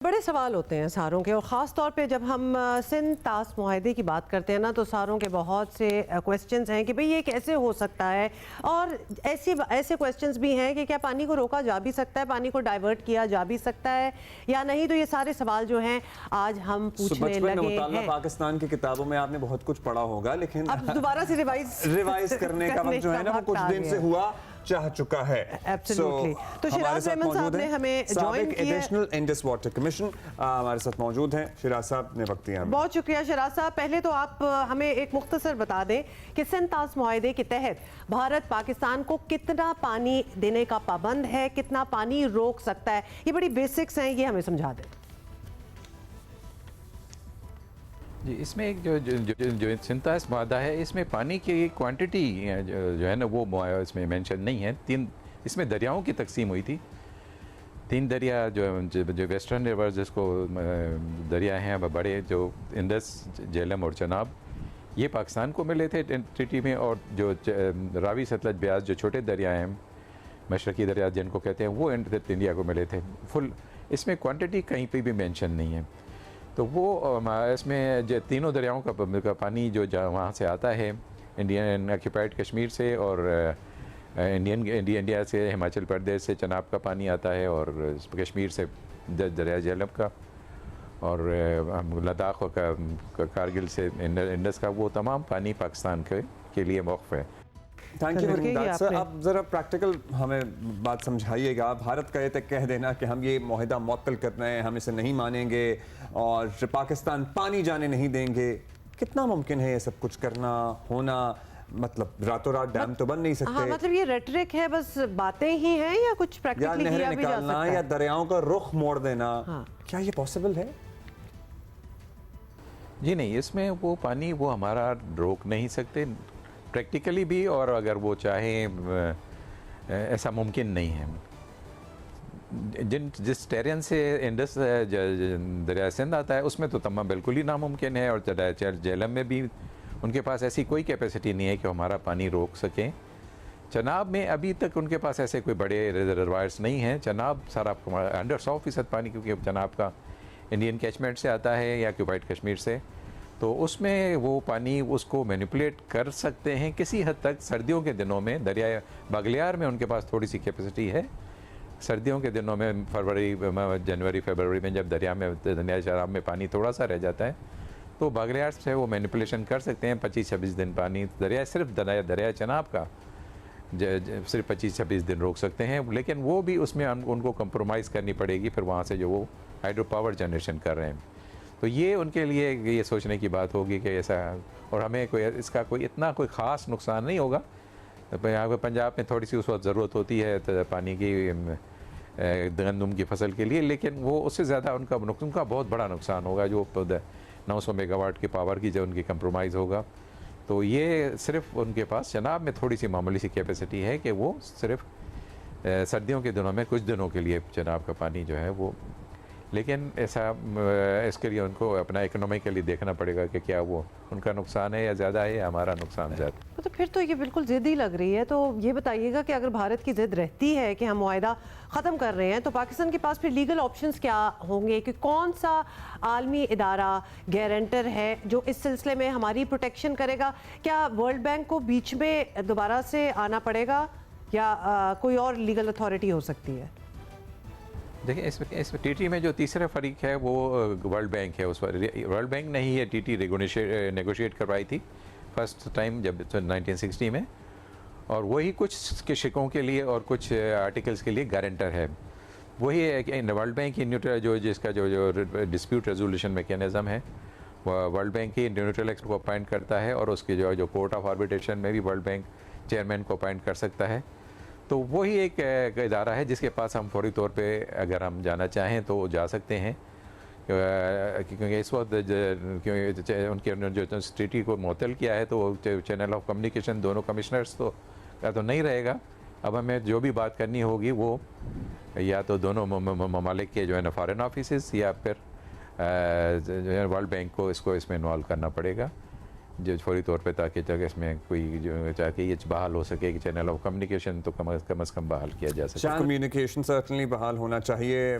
बड़े सवाल होते हैं सारों के, और ख़ास तौर पे जब हम सिंध तास मुआहदे की बात करते हैं ना, तो सारों के बहुत से क्वेश्चंस हैं कि भाई ये कैसे हो सकता है। और ऐसे क्वेश्चंस भी हैं कि क्या पानी को रोका जा भी सकता है, पानी को डाइवर्ट किया जा भी सकता है या नहीं। तो ये सारे सवाल जो हैं आज हम पूछने लगे हैं। पाकिस्तान की किताबों में आपने बहुत कुछ पढ़ा होगा, लेकिन अब दोबारा से रिवाइज करने का वक्त जो है ना वो कुछ दिन से हुआ चाह चुका है। Absolutely. तो शिराज अहमद साहब ने हमें ज्वाइन किया। एडिशनल इंडस वाटर कमीशन हमारे साथ मौजूद हैं। शिराज साहब ने वक्त दिया। बहुत शुक्रिया शिराज साहब। पहले तो आप हमें एक मुख्तसर बता दें कि सिंध तास मुआहदे के तहत भारत पाकिस्तान को कितना पानी देने का पाबंद है, कितना पानी रोक सकता है। ये बड़ी बेसिक्स हैं, ये हमें समझा दें। जी, इसमें एक जो सिंध तास मुआहदा है, इसमें पानी की क्वांटिटी जो है ना वो इसमें मेंशन नहीं है। इसमें दरियाओं की तकसीम हुई थी। 3 दरिया जो वेस्टर्न रिवर जिसको दरिया हैं बड़े, जो इंडस, झेलम और चनाब, ये पाकिस्तान को मिले थे ट्रीटी में। और जो रावी, सतलज, ब्यास जो छोटे दरिया हैं, मशरकी दरिया जिनको कहते हैं, वो इंडिया को मिले थे फुल। इसमें क्वांटिटी कहीं पे भी मेंशन नहीं है। तो वो इसमें जो तीनों दरियाओं का पानी जो वहाँ से आता है, इंडियन ऑक्यूपाइड कश्मीर से और इंडिया से, हिमाचल प्रदेश से चनाब का पानी आता है, और कश्मीर से दरिया झेलम का, और लद्दाख का, कारगिल से इंडस का, वो तमाम पानी पाकिस्तान के लिए मौक़ है। Thank you. अब ज़रा प्रैक्टिकल हमें बात समझाइएगा। भारत का ये तक कह देना कि हम ये मुआहदा मुअत्तल कर रहे हैं, हम इसे नहीं मानेंगे और पाकिस्तान पानी जाने नहीं देंगे, कितना मुमकिन है ये सब कुछ करना, होना? मतलब रातों रात डैम तो बन नहीं सकते। हाँ, मतलब ये रेटरिक है, बस बातें ही हैं, या कुछ प्रैक्टिकली किया भी जा सकता है? या दरियाओं का रुख मोड़ देना, हाँ। क्या ये पॉसिबल है? जी नहीं, इसमें वो पानी वो हमारा रोक नहीं सकते प्रैक्टिकली भी, और अगर वो चाहें ऐसा मुमकिन नहीं है। जिस टेरियन से इंडस दरिया सिंध आता है, उसमें तो तमाम बिल्कुल ही नामुमकिन है। और दरिया झेलम में भी उनके पास ऐसी कोई कैपेसिटी नहीं है कि हमारा पानी रोक सकें। चनाब में अभी तक उनके पास ऐसे कोई बड़े रिजर्वायर्स नहीं हैं। चनाब सारा 100% पानी, क्योंकि चनाब का इंडियन कैचमेंट से आता है या ऑक्यूपाइड कश्मीर से, तो उसमें वो पानी उसको मैनिपुलेट कर सकते हैं किसी हद तक। सर्दियों के दिनों में दरिया बागलियार में उनके पास थोड़ी सी कैपेसिटी है। सर्दियों के दिनों में जनवरी फरवरी में जब दरिया शराब में पानी थोड़ा सा रह जाता है, तो बागलियार से वो मैनिपुलेशन कर सकते हैं। 25-26 दिन पानी सिर्फ दरिया चनाब का सिर्फ 25-26 दिन रोक सकते हैं। लेकिन वो भी उसमें उनको कंप्रोमाइज़ करनी पड़ेगी फिर वहाँ से जो वो हाइड्रो पावर जनरेशन कर रहे हैं। तो ये उनके लिए ये सोचने की बात होगी कि ऐसा, और हमें इसका इतना कोई ख़ास नुकसान नहीं होगा। यहाँ पर पंजाब में थोड़ी सी उस वक्त ज़रूरत होती है तो पानी की गंदम की फसल के लिए, लेकिन वो उससे ज़्यादा उनका बहुत बड़ा नुकसान होगा। जो 900 मेगावाट की पावर की जो उनकी कंप्रोमाइज़ होगा। तो ये सिर्फ उनके पास चनाब में थोड़ी सी मामूली सी कैपेसिटी है कि वो सिर्फ सर्दियों के दिनों में कुछ दिनों के लिए चनाब का पानी जो है वो, लेकिन ऐसा इसके लिए उनको अपना इकोनॉमिकली देखना पड़ेगा कि क्या वो उनका नुकसान है या ज़्यादा है या हमारा नुकसान ज़्यादा। तो फिर तो ये बिल्कुल ज़िद ही लग रही है। तो ये बताइएगा कि अगर भारत की ज़िद रहती है कि हम मुआहदा ख़त्म कर रहे हैं, तो पाकिस्तान के पास फिर लीगल ऑप्शंस क्या होंगे कि कौन सा आलमी इदारा गारंटर है जो इस सिलसिले में हमारी प्रोटेक्शन करेगा? क्या वर्ल्ड बैंक को बीच में दोबारा से आना पड़ेगा या कोई और लीगल अथॉरिटी हो सकती है? देखिए, इसमें टीटी में जो तीसरा फरीक है वो वर्ल्ड बैंक है। उस वर्ल्ड बैंक ने ही ये टीटी नेगोशिएट करवाई थी फर्स्ट टाइम जब 1960 में, और वही कुछ के शिकों के लिए और कुछ आर्टिकल्स के लिए गारंटर है। वही वर्ल्ड बैंक ही न्यूट्रल जिसका जो डिस्प्यूट रेजोल्यूशन मैकेनिज़्म है, वर्ल्ड बैंक ही न्यूट्रल एक्सपर्ट को अपॉइंट करता है, और उसके जो कोर्ट ऑफ आर्बिट्रेशन में भी वर्ल्ड बैंक चेयरमैन को अपॉइंट कर सकता है। तो वही एक इदारा है जिसके पास हम फौरी तौर पे अगर हम जाना चाहें तो जा सकते हैं, क्योंकि इस वक्त उनके जो ट्रीटी को मुअत्तल किया है तो चैनल ऑफ कम्युनिकेशन दोनों कमिश्नर्स का तो नहीं रहेगा। अब हमें जो भी बात करनी होगी वो या तो दोनों ममालिक के जो है ना फॉरेन ऑफिसेस या फिर वर्ल्ड बैंक को इसमें इन्वॉल्व करना पड़ेगा। जो फौरी तौर पे, ताकि जगह इसमें कोई जो ताकि ये बहाल हो सके कि चैनल ऑफ कम्युनिकेशन तो कम से कम बहाल किया जा सके। कम्युनिकेशन सर्टनली बहाल होना चाहिए,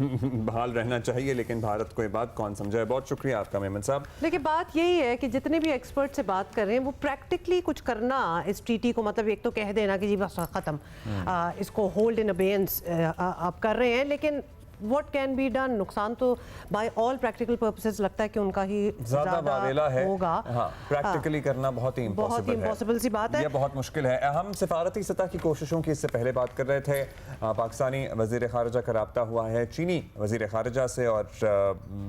बहाल रहना चाहिए, लेकिन भारत को ये बात कौन समझाए। बहुत शुक्रिया आपका मेमन साहब। लेकिन बात यही है कि जितने भी एक्सपर्ट से बात कर रहे हैं वो प्रैक्टिकली कुछ करना इस ट्रीटी को, मतलब एक तो कह देना कि जी बस खत्म, इसको होल्ड इन अबेयंस आप कर रहे हैं, लेकिन व्हाट कैन बी डन, नुकसान तो बाय ऑल प्रैक्टिकल पर्पसेस लगता है कि उनका ही ज्यादा वावेला है होगा। हाँ, प्रैक्टिकली करना बहुत ही इम्पॉसिबल सी बात है, ये बहुत मुश्किल है। हम सिफारती सतह की कोशिशों की इससे पहले बात कर रहे थे। पाकिस्तानी वजीर खारजा का राब्ता हुआ है चीनी वजीर खारजा से और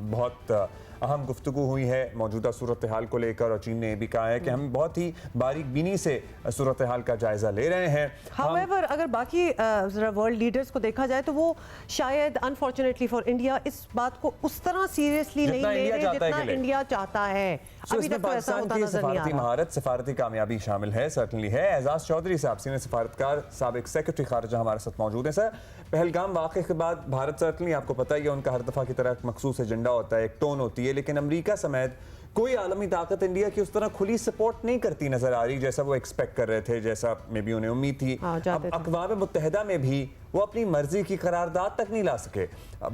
बहुत अहम गुफ्तगू हुई है मौजूदा सूरत हाल को लेकर, और चीन ने भी कहा है कि हम बहुत ही बारीक बीनी से सूरत हाल का जायजा ले रहे हैं। हाउएवर अगर बाकी जरा वर्ल्ड लीडर्स को देखा जाए तो वो शायद अनफॉर्चुनेटली फॉर इंडिया इस बात को उस तरह सीरियसली नहीं ले रहे जितना इंडिया चाहता है। अभी तक तो ऐसा होता नजर नहीं आ रहा। महारत, सिफारती कामयाबी शामिल है, सर्टनली है। एजाज चौधरी साहब, सीनियर सिफारतकार, साबिक सेक्रेटरी खारजा हमारे साथ मौजूद हैं। सर, पहलगाम वाक़े के बाद भारत सर्टनली, आपको पता ही है, उनका हर दफ़ा की तरह एक मखसूस एजेंडा होता है, एक टोन होती है, लेकिन अमेरिका समेत कोई आलमी ताकत इंडिया की उस तरह खुली सपोर्ट नहीं करती नजर आ रही जैसा वो एक्सपेक्ट कर रहे थे, जैसा मे बी उन्हें उम्मीद थी। अब अक़वाम मुत्तहिदा में भी वो अपनी मर्जी की करारदाद तक नहीं ला सके।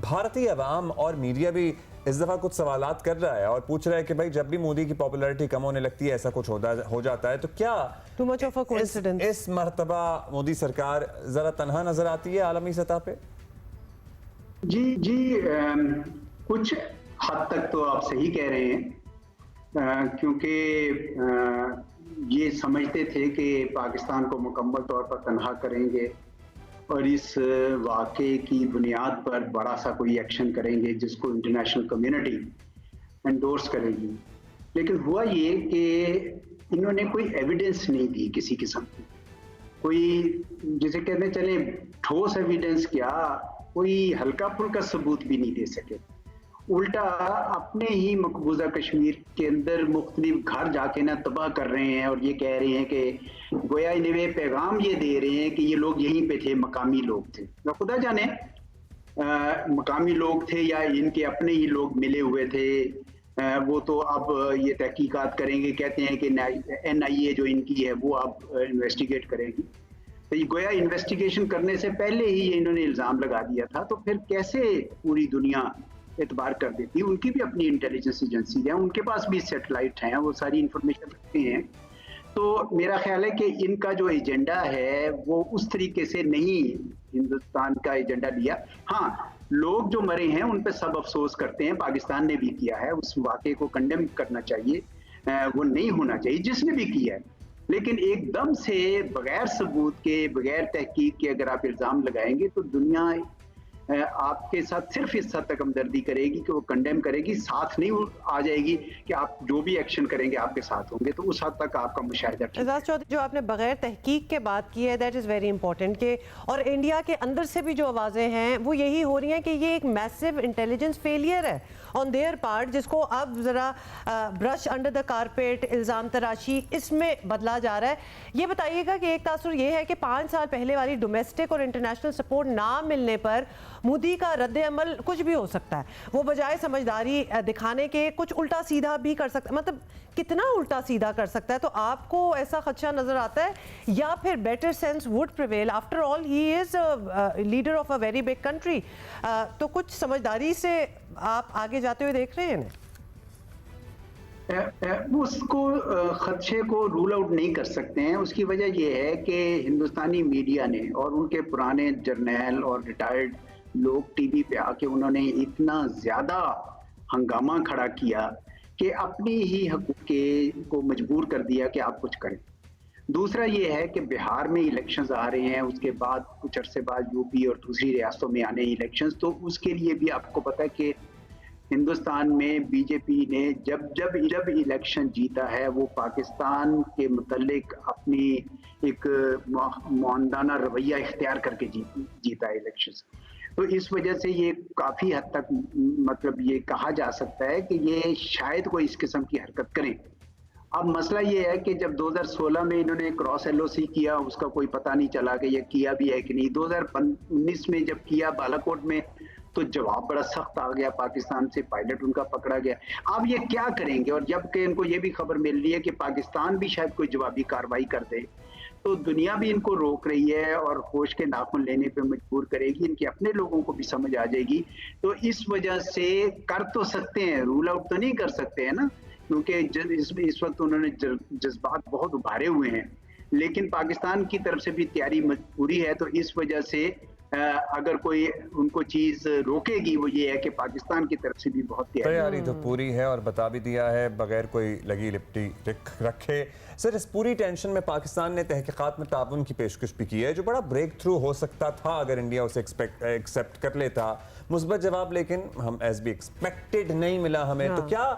भारतीय अवाम और मीडिया भी इस दफा कुछ सवालात कर रहा है और पूछ रहा है कि भाई जब भी मोदी की पॉपुलैरिटी कम होने लगती है, ऐसा कुछ हो जाता है, तो क्या too much of a coincidence इस मर्तबा मोदी सरकार जरा तनहा नजर आती है आलमी सतह पे? जी कुछ हद तक तो आप सही कह रहे हैं, क्योंकि ये समझते थे कि पाकिस्तान को मुकम्मल तौर पर तनहा करेंगे और इस वाक़े की बुनियाद पर बड़ा सा कोई एक्शन करेंगे जिसको इंटरनेशनल कम्युनिटी एंडोर्स करेगी। लेकिन हुआ ये कि इन्होंने कोई एविडेंस नहीं दी किसी किस्म की, कोई जिसे कहते चले ठोस एविडेंस, क्या कोई हल्का फुल्का सबूत भी नहीं दे सके। उल्टा अपने ही मकबूजा कश्मीर के अंदर मुख्तलिफ घर जाके ना तबाह कर रहे हैं और ये कह रहे हैं कि गोया इन्हें पैगाम ये दे रहे हैं कि ये लोग यहीं पे थे, मकामी लोग थे। तो खुदा जाने मकामी लोग थे या इनके अपने ही लोग मिले हुए थे, वो तो अब ये तहकीकात करेंगे। कहते हैं कि NIA जो इनकी है वो अब इन्वेस्टिगेट करेगी। तो ये गोया इन्वेस्टिगेशन करने से पहले ही ये इन्होंने इल्ज़ाम लगा दिया था, तो फिर कैसे पूरी दुनिया एतबार कर देती है? उनकी भी अपनी इंटेलिजेंस एजेंसी है, उनके पास भी सैटेलाइट हैं, वो सारी इंफॉर्मेशन रखते हैं। तो मेरा ख्याल है कि इनका जो एजेंडा है वो उस तरीके से नहीं हिंदुस्तान का एजेंडा लिया। हाँ, लोग जो मरे हैं उन पर सब अफसोस करते हैं, पाकिस्तान ने भी किया है, उस वाक़े को कंडेम करना चाहिए, वो नहीं होना चाहिए जिसने भी किया है। लेकिन एकदम से बगैर सबूत के, बगैर तहकीक के अगर आप इल्ज़ाम लगाएंगे तो दुनिया आपके साथ सिर्फ इस हद तक हमदर्दी करेगी कि वो कंडेम करेगी, साथ नहीं आ जाएगी कि आप जो भी एक्शन करेंगे आपके साथ होंगे। तो उस हद तक आपका मुशाहिदा। एजाज चौधरी, जो आपने बगैर तहकीक के बात की है, दैट इज़ वेरी इंपॉर्टेंट के, और इंडिया के अंदर से भी जो आवाज़ें हैं वो यही हो रही हैं कि ये एक मैसिव इंटेलिजेंस फेलियर है ऑन देयर पार्ट, जिसको अब ज़रा ब्रश अंडर द कारपेट, इल्ज़ाम तराशी, इसमें बदला जा रहा है। ये बताइएगा कि एक तासुर ये है कि 5 साल पहले वाली डोमेस्टिक और इंटरनेशनल सपोर्ट ना मिलने पर मोदी का रद्द अमल कुछ भी हो सकता है। वो बजाय समझदारी दिखाने के कुछ उल्टा सीधा भी कर सकता है। मतलब कितना उल्टा सीधा कर सकता है? तो आपको ऐसा खदशा नजर आता है या फिर better sense would prevail? After all he is leader of a very big country. तो कुछ समझदारी से आप आगे जाते हुए देख रहे हैं? उसको खदशे को रूल आउट नहीं कर सकते हैं। उसकी वजह यह है कि हिंदुस्तानी मीडिया ने और उनके पुराने जर्नैल और रिटायर्ड लोग टीवी पे आके उन्होंने इतना ज़्यादा हंगामा खड़ा किया कि अपनी ही हकूक़ को मजबूर कर दिया कि आप कुछ करें। दूसरा ये है कि बिहार में इलेक्शंस आ रहे हैं, उसके बाद कुछ अरसे बाद यूपी और दूसरी रियासतों में आने इलेक्शंस, तो उसके लिए भी आपको पता है कि हिंदुस्तान में बीजेपी ने जब इलेक्शन जीता है वो पाकिस्तान के मुतल्लिक अपनी एक मुआंदाना रवैया इख्तियार करके जीता इलेक्शंस। तो इस वजह से ये काफ़ी हद तक मतलब ये कहा जा सकता है कि ये शायद कोई इस किस्म की हरकत करें। अब मसला ये है कि जब 2016 में इन्होंने क्रॉस LOC किया, उसका कोई पता नहीं चला कि ये किया भी है कि नहीं। 2019 में जब किया बालाकोट में, तो जवाब बड़ा सख्त आ गया पाकिस्तान से, पायलट उनका पकड़ा गया। अब ये क्या करेंगे? और जबकि इनको ये भी खबर मिल रही है कि पाकिस्तान भी शायद कोई जवाबी कार्रवाई कर दे, तो दुनिया भी इनको रोक रही है और होश के नाखून लेने पे मजबूर करेगी, इनके अपने लोगों को भी समझ आ जाएगी। तो इस वजह से कर तो सकते हैं, रूल आउट तो नहीं कर सकते हैं ना, क्योंकि इस वक्त उन्होंने जज्बात बहुत उभारे हुए हैं, लेकिन पाकिस्तान की तरफ से भी तैयारी पूरी है। तो इस वजह से अगर कोई उनको चीज रोकेगी वो ये है कि पाकिस्तान की तरफ से भी बहुत तैयारी तो पूरी है और बता भी दिया है बगैर कोई लगी लिपटी रखे। सर, इस पूरी टेंशन में पाकिस्तान ने तहकीकात में ताउन की पेशकश भी की है, जो बड़ा ब्रेक थ्रू हो सकता था अगर इंडिया उसे एक्सेप्ट कर लेता। मुस्बत जवाब लेकिन हम एज बी एक्सपेक्टेड नहीं मिला हमें। तो क्या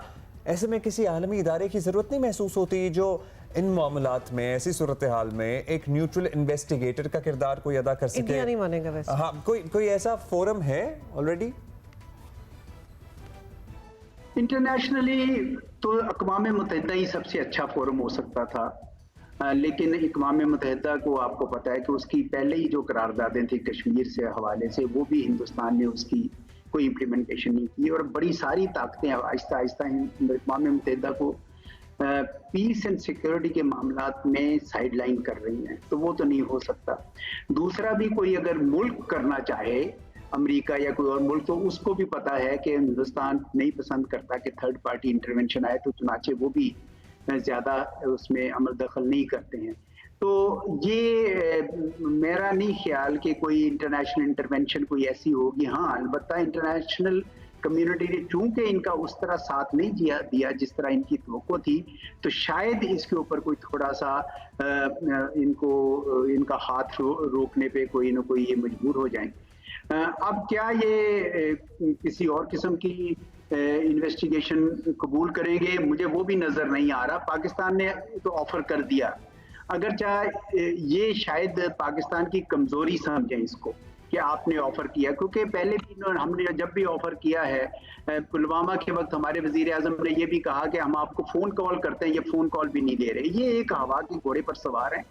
ऐसे में किसी आलमी इदारे की जरूरत नहीं महसूस होती जो इन मामलात में, ऐसी सूरत हाल में एक न्यूट्रल इन्वेस्टिगेटर का किरदार कोई अदा कर सके? इंडिया नहीं मानेगा वैसे। हाँ, कोई ऐसा फोरम है ऑलरेडी? इंटरनेशनली तो अक़वाम मुत्तहिदा ही सबसे अच्छा फोरम हो सकता था, लेकिन अक़वाम मुत्तहिदा को आपको पता है कि उसकी पहले ही जो करारदादें थी कश्मीर से हवाले से, वो भी हिंदुस्तान ने उसकी कोई इम्प्लीमेंटेशन नहीं की, और बड़ी सारी ताकतें आहिस्ता आहिस्ता अक़वाम मुत्तहिदा को पीस एंड सिक्योरिटी के मामलात में साइडलाइन कर रही हैं, तो वो तो नहीं हो सकता। दूसरा भी कोई अगर मुल्क करना चाहे, अमेरिका या कोई और मुल्क, तो उसको भी पता है कि हिंदुस्तान नहीं पसंद करता कि थर्ड पार्टी इंटरवेंशन आए, तो चुनाचे वो भी ज़्यादा उसमें अमल दखल नहीं करते हैं। तो ये मेरा नहीं ख्याल कि कोई इंटरनेशनल इंटरवेंशन कोई ऐसी होगी। हाँ, अलबत्ता इंटरनेशनल कम्युनिटी ने चूंकि इनका उस तरह साथ नहीं दिया जिस तरह इनकी तवक्को थी, तो शायद इसके ऊपर कोई थोड़ा सा इनका हाथ रोकने पे कोई ना कोई ये मजबूर हो जाए। अब क्या ये किसी और किस्म की इन्वेस्टिगेशन कबूल करेंगे, मुझे वो भी नजर नहीं आ रहा। पाकिस्तान ने तो ऑफर कर दिया, अगर चाहे ये शायद पाकिस्तान की कमजोरी समझें इसको कि आपने ऑफर किया, क्योंकि पहले भी हमने जब भी ऑफर किया है, पुलवामा के वक्त हमारे वजीर आजम ने ये भी कहा कि हम आपको फोन कॉल करते हैं, ये फोन कॉल भी नहीं दे रहे। ये एक हवा के घोड़े पर सवार हैं,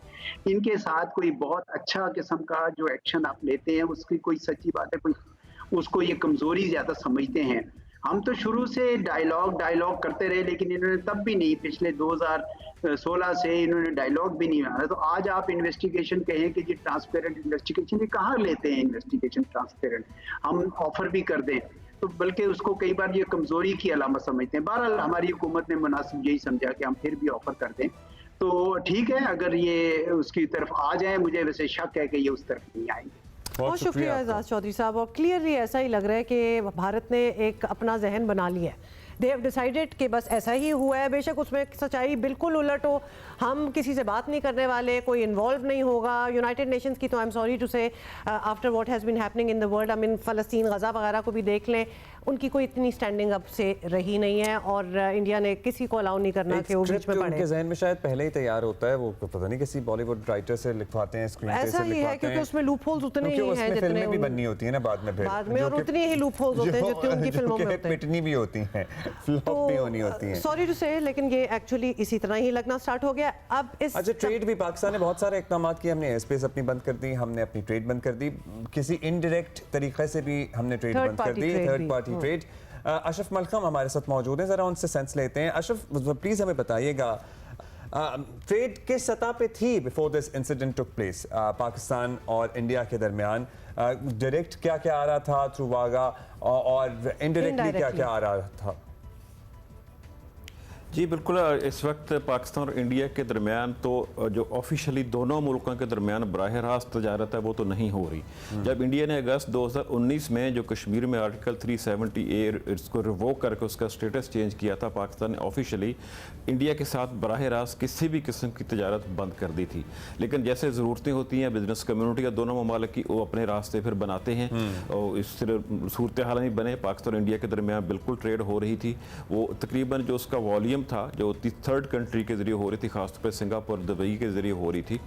इनके साथ कोई बहुत अच्छा किस्म का जो एक्शन आप लेते हैं उसकी कोई सच्ची बात है, कोई उसको ये कमजोरी ज्यादा समझते हैं। हम तो शुरू से डायलॉग करते रहे, लेकिन इन्होंने तब भी नहीं, पिछले 2016 से इन्होंने डायलॉग भी नहीं माना। तो आज आप इन्वेस्टिगेशन कहें कि जी ट्रांसपेरेंट इन्वेस्टिगेशन, ये कहाँ लेते हैं इन्वेस्टिगेशन ट्रांसपेरेंट? हम ऑफर भी कर दें तो बल्कि उसको कई बार ये कमजोरी की अलामत समझते हैं। बहरहाल हमारी हुकूमत ने मुनासिब यही समझा कि हम फिर भी ऑफर कर दें, तो ठीक है, अगर ये उसकी तरफ आ जाए। मुझे वैसे शक है कि ये उस तरफ नहीं आएंगे। बहुत शुक्रिया एजाज चौधरी साहब। और क्लियरली ऐसा ही लग रहा है कि भारत ने एक अपना जहन बना लिया है, दे हैव डिसाइडेड कि बस ऐसा ही हुआ है। बेशक उसमें सच्चाई बिल्कुल उलट हो, हम किसी से बात नहीं करने वाले, कोई इन्वॉल्व नहीं होगा। यूनाइटेड नेशंस की तो I am sorry to say after what has been happening in the world, I mean फ़लस्तीन, गज़ा वगैरह को भी देख लें, उनकी कोई इतनी स्टैंडिंग अप से रही नहीं है, और इंडिया ने किसी को अलाउ नहीं करना कि वो बीच में पड़े। उनके जहन में शायद पहले ही तैयार होता है, वो पता नहीं किसी बॉलीवुड राइटर से लिखवाते हैं, स्क्रीन पे से लिखवाते हैं। ऐसा ही है, क्योंकि उसमें लूप होल्स उतने ही हैं जितने भी बननी होती है ना बाद में, और उतनी ही लूप होल्स होते हैं जितने उनकी फिल्मों में होते हैं, पिटनी भी होती हैं, फ्लॉप भी होनी होती हैं। सॉरी टू से, लेकिन ये एक्चुअली इसी तरह ही लगना स्टार्ट हो गया। अब इस अच्छा, ट्रेड भी पाकिस्तान ने बहुत सारे इकदाम किए, हमने एयर स्पेस अपनी बंद कर दी, हमने अपनी ट्रेड बंद कर दी, किसी इनडायरेक्ट तरीके से भी हमने ट्रेड बंद कर दी, third party trade. Ashraf Malkam हमारे साथ मौजूद हैं, जरा उनसे सेंस लेते हैं। अशरफ, प्लीज हमें बताइएगा, ट्रेड किस सतह पे थी before this incident took place Pakistan और इंडिया के दरमियान? डायरेक्ट क्या क्या आ रहा था थ्रू वागा, और इनडायरेक्टली क्या क्या आ रहा था? जी बिल्कुल, इस वक्त पाकिस्तान और इंडिया के दरमियान तो जो ऑफिशियली दोनों मुल्कों के दरमियान बराह रास्त तजारत है वो तो नहीं हो रही। जब इंडिया ने अगस्त 2019 में जो कश्मीर में आर्टिकल 370A इसको रिवोक करके उसका स्टेटस चेंज किया था, पाकिस्तान ने ऑफिशियली इंडिया के साथ बराह रास्त किसी भी किस्म की तजारत बंद कर दी थी। लेकिन जैसे ज़रूरतें होती हैं बिजनेस कम्यूनिटी या दोनों ममालिक की, वो अपने रास्ते फिर बनाते हैं, और इस सूरत हाल नहीं बने। पाकिस्तान और इंडिया के दरमियान बिल्कुल ट्रेड हो रही थी, वो तकरीबन जो उसका वॉल्यूम था जो थर्ड कंट्री के जरिए हो रही थी, खासतौर पर सिंगापुर दुबई के जरिए हो रही थी,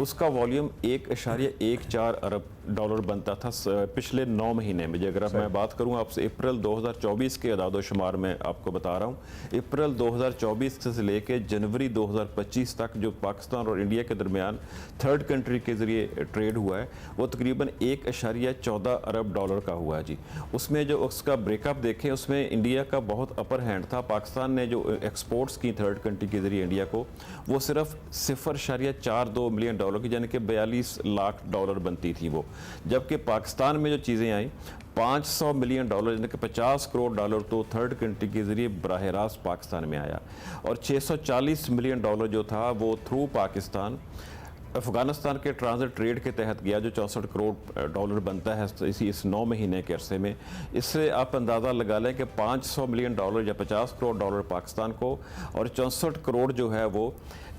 उसका वॉल्यूम 1.14 अरब डॉलर बनता था पिछले 9 महीने में। अगर मैं बात करूं आपसे अप्रैल 2024 के अदादोशुमार में आपको बता रहा हूं, अप्रैल 2024 से लेकर जनवरी 2025 तक जो पाकिस्तान और इंडिया के दरमियान थर्ड कंट्री के जरिए ट्रेड हुआ है वो तकरीबन 1.14 अरब डॉलर का हुआ है जी। उसमें जो उसका ब्रेकअप देखें उसमें इंडिया का बहुत अपर हैंड था। पाकिस्तान ने जो एक्सपोर्ट्स की थर्ड कंट्री के जरिए इंडिया को, वो सिर्फ 0.42 मिलियन डॉलर की, यानी कि 42 लाख डॉलर बनती थी वो। जबकि पाकिस्तान में जो चीज़ें आई 500 मिलियन डॉलर यानी कि 50 करोड़ डॉलर तो थर्ड कंट्री के जरिए बराह रास्त पाकिस्तान में आया, और 640 मिलियन डॉलर जो था वो थ्रू पाकिस्तान अफगानिस्तान के ट्रांजिट ट्रेड के तहत गया, जो 64 करोड़ डॉलर बनता है इस 9 महीने के अरसे में। इससे आप अंदाज़ा लगा लें कि 500 मिलियन डॉलर या 50 करोड़ डॉलर पाकिस्तान को, और 64 करोड़ जो है वो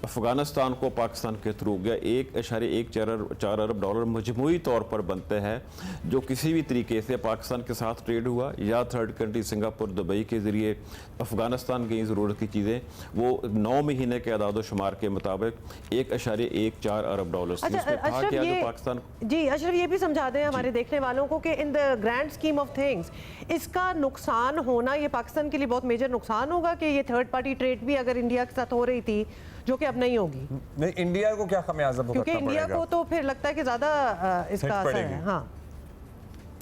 अफगानिस्तान को पाकिस्तान के थ्रू गया। 1.14 अरब डॉलर मजमूई तौर पर बनते हैं, जो किसी भी तरीके से पाकिस्तान के साथ ट्रेड हुआ या थर्ड कंट्री सिंगापुर दुबई के ज़रिए अफगानिस्तान की ज़रूरत की चीज़ें, वो 9 महीने के अदादोशुमार के मुताबिक 1.14 अरब डॉलर पाकिस्तान। जी अशरफ, ये भी समझा दें हमारे देखने वालों को कि in the grand scheme of things इसका नुकसान होना, ये पाकिस्तान के लिए बहुत मेजर नुकसान होगा कि ये थर्ड पार्टी ट्रेड भी अगर इंडिया के साथ हो रही थी, जो कि अब नहीं होगी। नहीं, इंडिया को क्या खमियाजा भुगतना क्योंकि इंडिया पड़ेगा? को तो फिर लगता है कि ज्यादा इसका असर है। हाँ,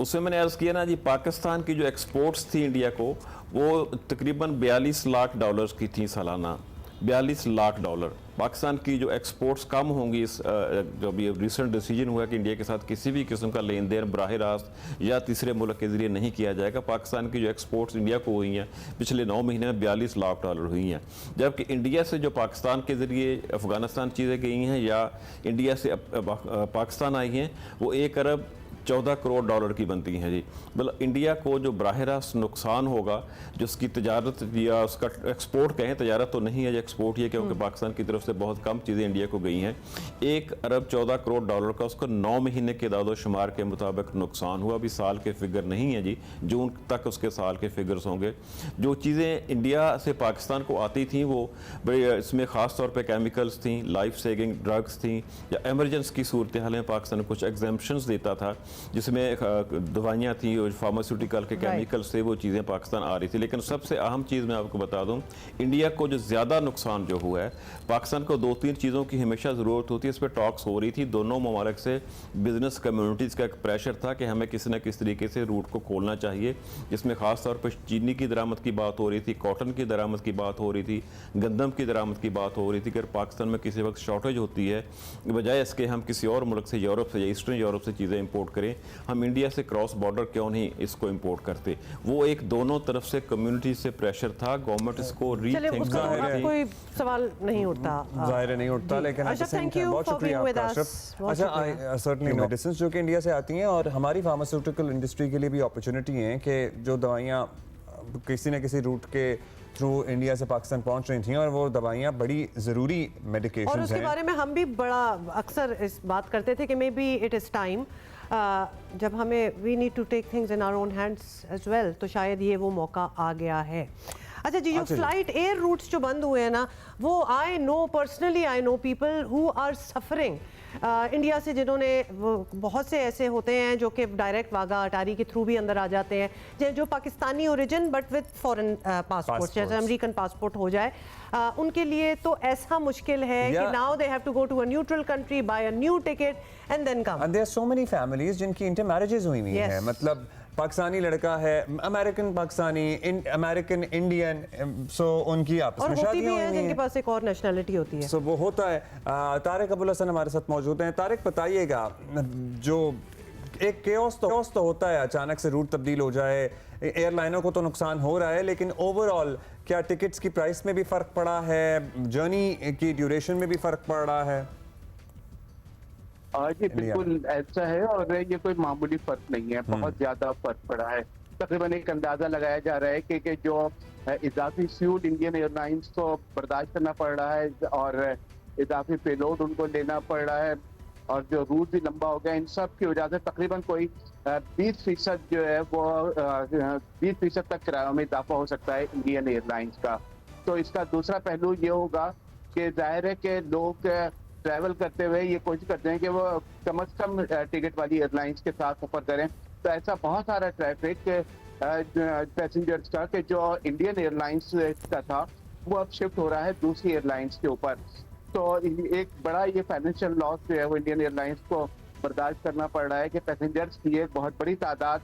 उसमें मैंने अर्ज किया ना जी, पाकिस्तान की जो एक्सपोर्ट्स थी इंडिया को वो तकरीबन 42 लाख डॉलर्स की थी सालाना। 42 लाख डॉलर पाकिस्तान की जो एक्सपोर्ट्स कम होंगी, इस जो भी रिसेंट डिसीजन हुआ कि इंडिया के साथ किसी भी किस्म का लेन देन बराह रास्त या तीसरे मुल्क के जरिए नहीं किया जाएगा। पाकिस्तान की जो एक्सपोर्ट्स इंडिया को हुई हैं पिछले 9 महीने में 42 लाख डॉलर हुई हैं, जबकि इंडिया से जो पाकिस्तान के जरिए अफगानिस्तान चीज़ें गई हैं या इंडिया से पाकिस्तान आई हैं वो 1 अरब 14 करोड़ डॉलर की बनती हैं जी। मतलब इंडिया को जो बराह रास्त नुकसान होगा, जो उसकी तजारत या उसका एक्सपोर्ट कहें, तजारत तो नहीं है जो एक्सपोर्ट ही है, क्योंकि पाकिस्तान की तरफ से बहुत कम चीज़ें इंडिया को गई हैं। 1 अरब 14 करोड़ डॉलर का उसको 9 महीने के दादोशुमार के मुताबिक नुकसान हुआ। अभी साल के फिगर नहीं है जी, जून तक उसके साल के फिगर्स होंगे। जो चीज़ें इंडिया से पाकिस्तान को आती थी वो बड़े, इसमें ख़ास तौर पर केमिकल्स थी, लाइफ सेविंग ड्रग्स थी, या एमरजेंसी की सूरत हाल में पाकिस्तान कुछ एग्जाम्पशंस देता था, जिसमें दवाइयाँ थी और फार्मास्यूटिकल के केमिकल से वो चीज़ें पाकिस्तान आ रही थी। लेकिन सबसे अहम चीज़ मैं आपको बता दूं, इंडिया को जो ज़्यादा नुकसान जो हुआ है, पाकिस्तान को 2-3 चीज़ों की हमेशा ज़रूरत होती है। इस पर टॉक्स हो रही थी, दोनों ममालिक से बिजनेस कम्युनिटीज़ का एक प्रेशर था कि हमें किसी न किसी तरीके से रूट को खोलना चाहिए, जिसमें ख़ास तौर पर चीनी की दरामद की बात हो रही थी, कॉटन की दरामद की बात हो रही थी, गंदम की दरामद की बात हो रही थी। अगर पाकिस्तान में किसी वक्त शॉर्टेज होती है, बजाय इसके हम किसी और मुल्क से, यूरोप से या ईस्टर्न यूरोप से चीज़ें इंपोर्ट करें, हम इंडिया से क्रॉस बॉर्डर क्यों नहीं इसको इंपोर्ट करते। वो एक दोनों तरफ से कम्युनिटी से प्रेशर था, गवर्नमेंट इसको रीथिंक कोई सवाल नहीं उठता, जाहिर नहीं उठता, लेकिन बहुत शुक्रिया आपका अशरफ। अच्छा, सर्टेनली मेडिसिन्स जो कि इंडिया से आती हैं और हमारी फार्मास्यूटिकल इंडस्ट्री के लिए भी अपॉर्चुनिटी है कि जो दवाइयाँ किसी न किसी रूट के थ्रू इंडिया से पाकिस्तान पहुंच रही थी, और वो दवाइयाँ बड़ी ज़रूरी मेडिकेशन हैं। और उसके बारे में हम भी बड़ा अक्सर इस बात करते थे कि maybe it is time, जब हमें we need to take things in our own hands as well, तो शायद ये वो मौका आ गया है। अच्छा जी, जो फ्लाइट एयर रूट्स जो बंद हुए हैं ना, वो I know personally, I know people who are suffering India से, जिन्होंने, बहुत से ऐसे होते हैं जो कि डायरेक्ट वाघा अटारी के थ्रू भी अंदर आ जाते हैं, जो Pakistani origin but with foreign passport, जैसे अमेरिकन पासपोर्ट हो जाए, उनके लिए तो ऐसा मुश्किल है कि now they have to go to a neutral country, buy a new ticket and then come. And there are so many families जिनकी इंटर मैरिजेस हुई हैं, मतलब पाकिस्तानी लड़का है, American Pakistani, American Indian, so उनकी आपस में शादियां हुई हैं, जिनके पास एक और नेशनैलिटी होती है। सो वो होता है। तारिक अबुल हसन हमारे साथ मौजूद हैं। तारिक, बताइएगा, जो एक केओस तो होता है, अचानक से रूट तब्दील हो जाए, एयरलाइनों को तो नुकसान हो रहा है, लेकिन ओवरऑल क्या टिकट्स की प्राइस में भी फ़र्क पड़ा है, जर्नी की ड्यूरेशन में भी फ़र्क पड़ रहा है? जी बिल्कुल ऐसा है, और ये कोई मामूली फर्क नहीं है, बहुत ज्यादा फर्क पड़ा है। तकरीबन एक अंदाजा लगाया जा रहा है कि जो इजाफी फ्यूल इंडियन एयरलाइंस को बर्दाश्त करना पड़ रहा है, और इजाफी पेलोड उनको लेना पड़ रहा है, और जो रूट भी लंबा हो गया, इन सब की वजह से तकरीबन कोई 20% जो है वो 20% तक किरायों में इजाफा हो सकता है इंडियन एयरलाइंस का। तो इसका दूसरा पहलू ये होगा कि जाहिर है कि लोग ट्रैवल करते हुए ये कोशिश करते हैं कि वो कम से कम टिकट वाली एयरलाइंस के साथ सफर करें। तो ऐसा बहुत सारा ट्रैफिक पैसेंजर्स का कि जो इंडियन एयरलाइंस का था वो अब शिफ्ट हो रहा है दूसरी एयरलाइंस के ऊपर। तो एक बड़ा ये फाइनेंशियल लॉस जो है वो इंडियन एयरलाइंस को बर्दाश्त करना पड़ रहा है कि पैसेंजर्स की एक बहुत बड़ी तादाद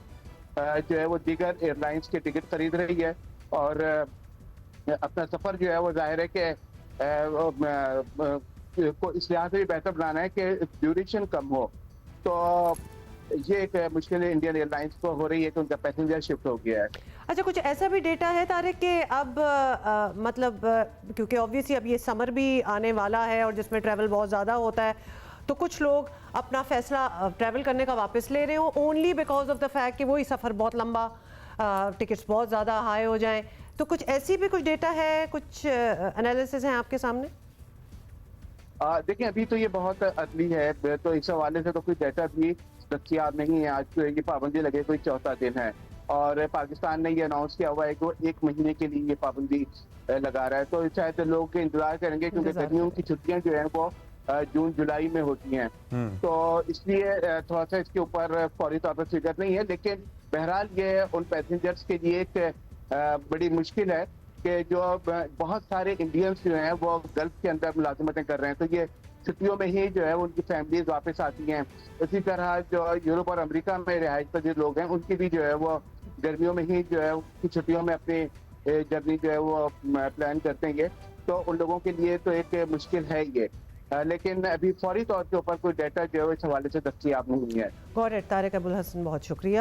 जो है वो दीगर एयरलाइंस के टिकट खरीद रही है और अपना सफर जो है वो जाहिर है कि को इस लिहाज से भी बेहतर बनाना है कि ड्यूरेशन कम हो। तो ये एक मुश्किल इंडियन एयरलाइंस को हो रही है कि उनका पैसेंजर शिफ्ट हो गया है। अच्छा, कुछ ऐसा भी डेटा है तारिक कि अब मतलब क्योंकि ऑब्वियसली अब ये समर भी आने वाला है और जिसमें ट्रैवल बहुत ज़्यादा होता है, तो कुछ लोग अपना फैसला ट्रैवल करने का वापस ले रहे हो only because of the fact कि वही सफ़र बहुत लंबा, टिकट्स बहुत ज़्यादा हाई हो जाएं। तो कुछ ऐसी भी कुछ डेटा है, कुछ एनालिसिस हैं आपके सामने? देखिए अभी तो ये बहुत अर्ली है, तो इस हवाले से तो कोई डाटा भी दस्तियाब नहीं है। आज तो ये पाबंदी लगे कोई चौथा दिन है और पाकिस्तान ने ये अनाउंस किया हुआ है कि वो 1 महीने के लिए ये पाबंदी लगा रहा है। तो शायद लोग इंतजार करेंगे क्योंकि गर्मियों की छुट्टियां जो है वो जून जुलाई में होती हैं, तो इसलिए थोड़ा सा इसके ऊपर फौरी तौर पर फिगर नहीं है। लेकिन बहरहाल ये उन पैसेंजर्स के लिए एक बड़ी मुश्किल है कि जो बहुत सारे इंडियंस जो हैं वो गल्फ के अंदर मुलाजिमतें कर रहे हैं, तो ये छुट्टियों में ही जो है उनकी फैमिलीज वापस आती हैं। इसी तरह जो यूरोप और अमेरिका में रिहाइश पजीर लोग हैं उनकी भी जो है वो गर्मियों में ही जो है उनकी छुट्टियों में अपनी जर्नी जो है वो प्लान करते हैं। तो उन लोगों के लिए तो एक मुश्किल है ये, लेकिन अभी फौरी तौर के ऊपर कोई डाटा जो है इस हवाले से दस्तियाब नहीं है। गॉट इट तारिक अबुल हसन, बहुत शुक्रिया।